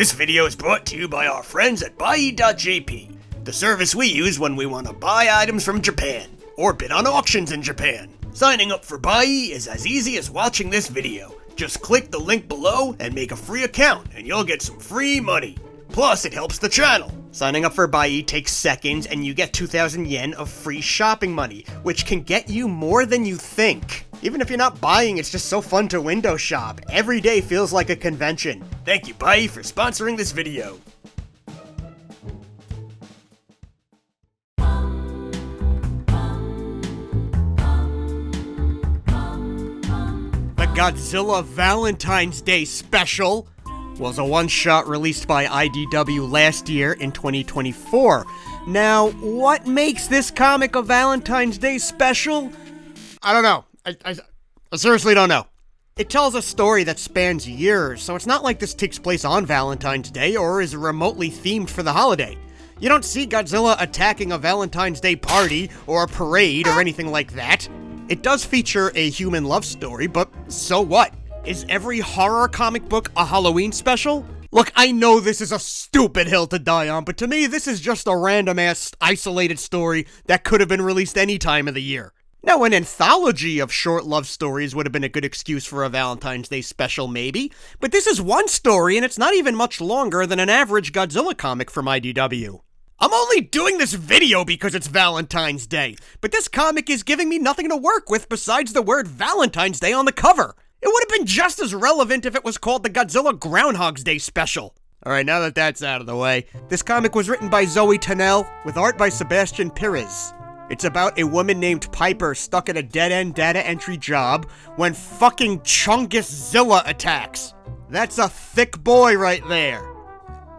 This video is brought to you by our friends at Buy.jp, the service we use when we want to buy items from Japan, or bid on auctions in Japan. Signing up for Buy is as easy as watching this video. Just click the link below and make a free account, and you'll get some free money. Plus, it helps the channel. Signing up for Buy takes seconds, and you get 2,000 yen of free shopping money, which can get you more than you think. Even if you're not buying, it's just so fun to window shop. Every day feels like a convention. Thank you, Buy, for sponsoring this video. The Godzilla Valentine's Day special was a one-shot released by IDW last year in 2024. Now, what makes this comic a Valentine's Day special? I don't know. I seriously don't know. It tells a story that spans years, so it's not like this takes place on Valentine's Day or is remotely themed for the holiday. You don't see Godzilla attacking a Valentine's Day party or a parade or anything like that. It does feature a human love story, but so what? Is every horror comic book a Halloween special? Look, I know this is a stupid hill to die on, but to me, this is just a random-ass, isolated story that could have been released any time of the year. Now, an anthology of short love stories would have been a good excuse for a Valentine's Day special, maybe, but this is one story, and it's not even much longer than an average Godzilla comic from IDW. I'm only doing this video because it's Valentine's Day, but this comic is giving me nothing to work with besides the word Valentine's Day on the cover. It would have been just as relevant if it was called the Godzilla Groundhog's Day Special. Alright, now that that's out of the way, this comic was written by Zoe Tennell, with art by Sebastian Pires. It's about a woman named Piper stuck at a dead-end data entry job when fucking Chunguszilla attacks. That's a thick boy right there.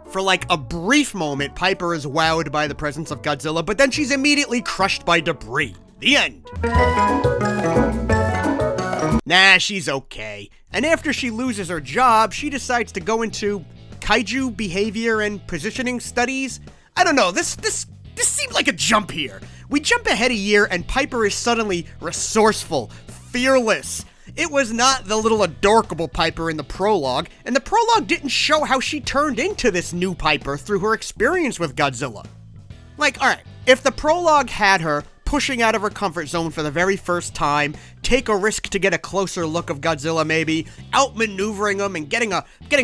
For like a brief moment, Piper is wowed by the presence of Godzilla, but then she's immediately crushed by debris. The end. Nah, she's okay. And after she loses her job, she decides to go into kaiju behavior and positioning studies. I don't know, this seemed like a jump here. We jump ahead a year and Piper is suddenly resourceful, fearless. It was not the little adorkable Piper in the prologue, and the prologue didn't show how she turned into this new Piper through her experience with Godzilla. Like, alright, if the prologue had her pushing out of her comfort zone for the very first time, take a risk to get a closer look of Godzilla maybe, outmaneuvering him and getting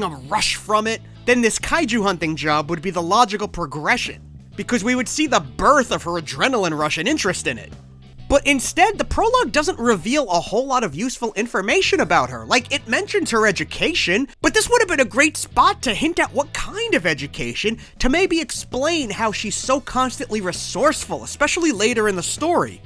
a rush from it, then this kaiju hunting job would be the logical progression, because we would see the birth of her adrenaline rush and interest in it. But instead, the prologue doesn't reveal a whole lot of useful information about her. Like, it mentions her education, but this would have been a great spot to hint at what kind of education, to maybe explain how she's so constantly resourceful, especially later in the story.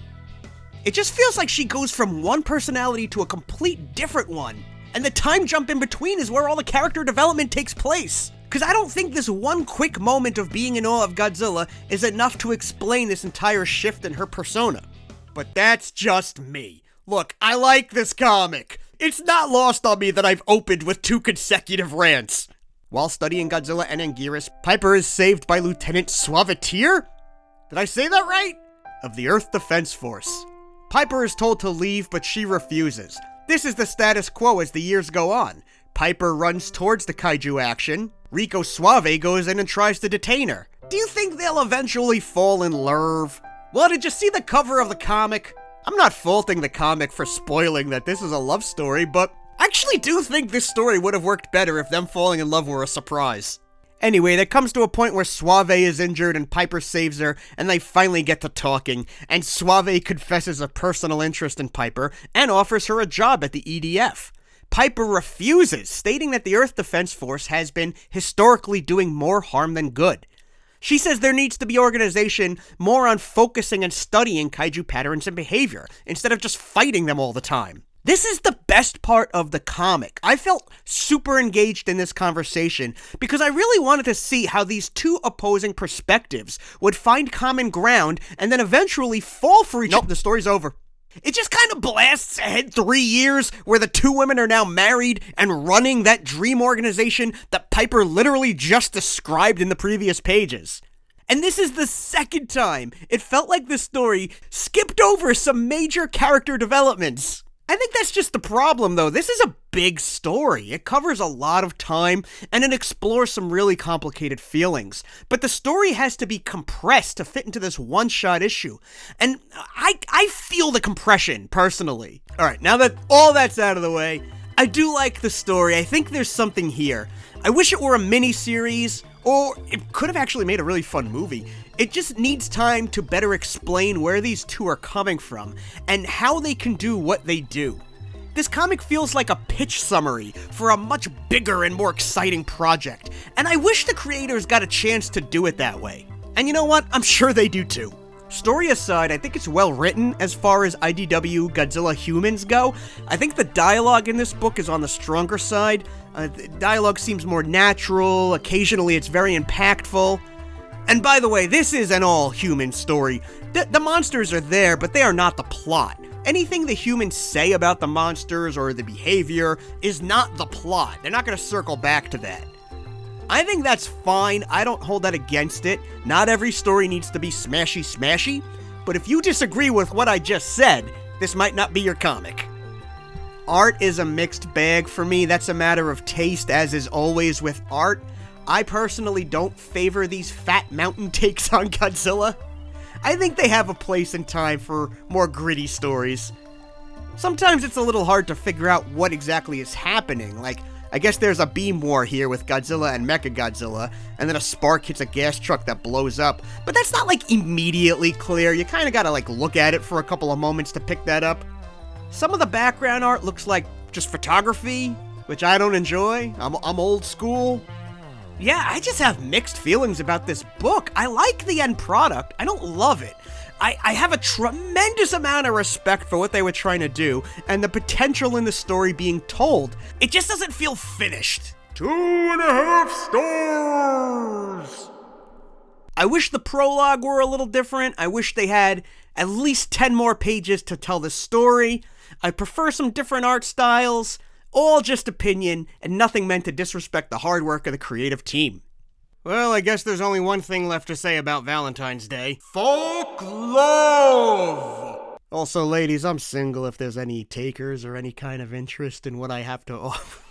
It just feels like she goes from one personality to a complete different one, and the time jump in between is where all the character development takes place. Because I don't think this one quick moment of being in awe of Godzilla is enough to explain this entire shift in her persona. But that's just me. Look, I like this comic. It's not lost on me that I've opened with 2 consecutive rants. While studying Godzilla and Anguirus, Piper is saved by Lieutenant Suavetier? Did I say that right? Of the Earth Defense Force. Piper is told to leave, but she refuses. This is the status quo as the years go on. Piper runs towards the kaiju action. Rico Suave goes in and tries to detain her. Do you think they'll eventually fall in love? Well, did you see the cover of the comic? I'm not faulting the comic for spoiling that this is a love story, but I actually do think this story would have worked better if them falling in love were a surprise. Anyway, there comes to a point where Suave is injured and Piper saves her, and they finally get to talking, and Suave confesses a personal interest in Piper and offers her a job at the EDF. Piper refuses, stating that the Earth Defense Force has been historically doing more harm than good. She says there needs to be organization more on focusing and studying kaiju patterns and behavior, instead of just fighting them all the time. This is the best part of the comic. I felt super engaged in this conversation because I really wanted to see how these 2 opposing perspectives would find common ground and then eventually fall for each other. Nope, the story's over. It just kind of blasts ahead 3 years where the 2 women are now married and running that dream organization that Piper literally just described in the previous pages. And this is the second time it felt like this story skipped over some major character developments. I think that's just the problem, though. This is a big story. It covers a lot of time, and it explores some really complicated feelings. But the story has to be compressed to fit into this one-shot issue. And I feel the compression, personally. Alright, now that all that's out of the way, I do like the story. I think there's something here. I wish it were a mini-series, or it could have actually made a really fun movie. It just needs time to better explain where these two are coming from, and how they can do what they do. This comic feels like a pitch summary for a much bigger and more exciting project, and I wish the creators got a chance to do it that way. And you know what? I'm sure they do too. Story aside, I think it's well written as far as IDW Godzilla Humans go. I think the dialogue in this book is on the stronger side. The dialogue seems more natural, occasionally it's very impactful. And by the way, this is an all-human story. The monsters are there, but they are not the plot. Anything the humans say about the monsters or the behavior is not the plot. They're not going to circle back to that. I think that's fine. I don't hold that against it. Not every story needs to be smashy, but if you disagree with what I just said, this might not be your comic. Art is a mixed bag for me. That's a matter of taste, as is always with art. I personally don't favor these fat mountain takes on Godzilla. I think they have a place and time for more gritty stories. Sometimes it's a little hard to figure out what exactly is happening, like, I guess there's a beam war here with Godzilla and Mechagodzilla, and then a spark hits a gas truck that blows up, but that's not, like, immediately clear. You kinda gotta, like, look at it for a couple of moments to pick that up. Some of the background art looks like just photography, which I don't enjoy. I'm old school. Yeah, I just have mixed feelings about this book. I like the end product. I don't love it. I have a tremendous amount of respect for what they were trying to do, and the potential in the story being told. It just doesn't feel finished. 2.5 stars! I wish the prologue were a little different. I wish they had at least 10 more pages to tell the story. I prefer some different art styles. All just opinion, and nothing meant to disrespect the hard work of the creative team. Well, I guess there's only one thing left to say about Valentine's Day. Folk love! Also, ladies, I'm single if there's any takers or any kind of interest in what I have to offer.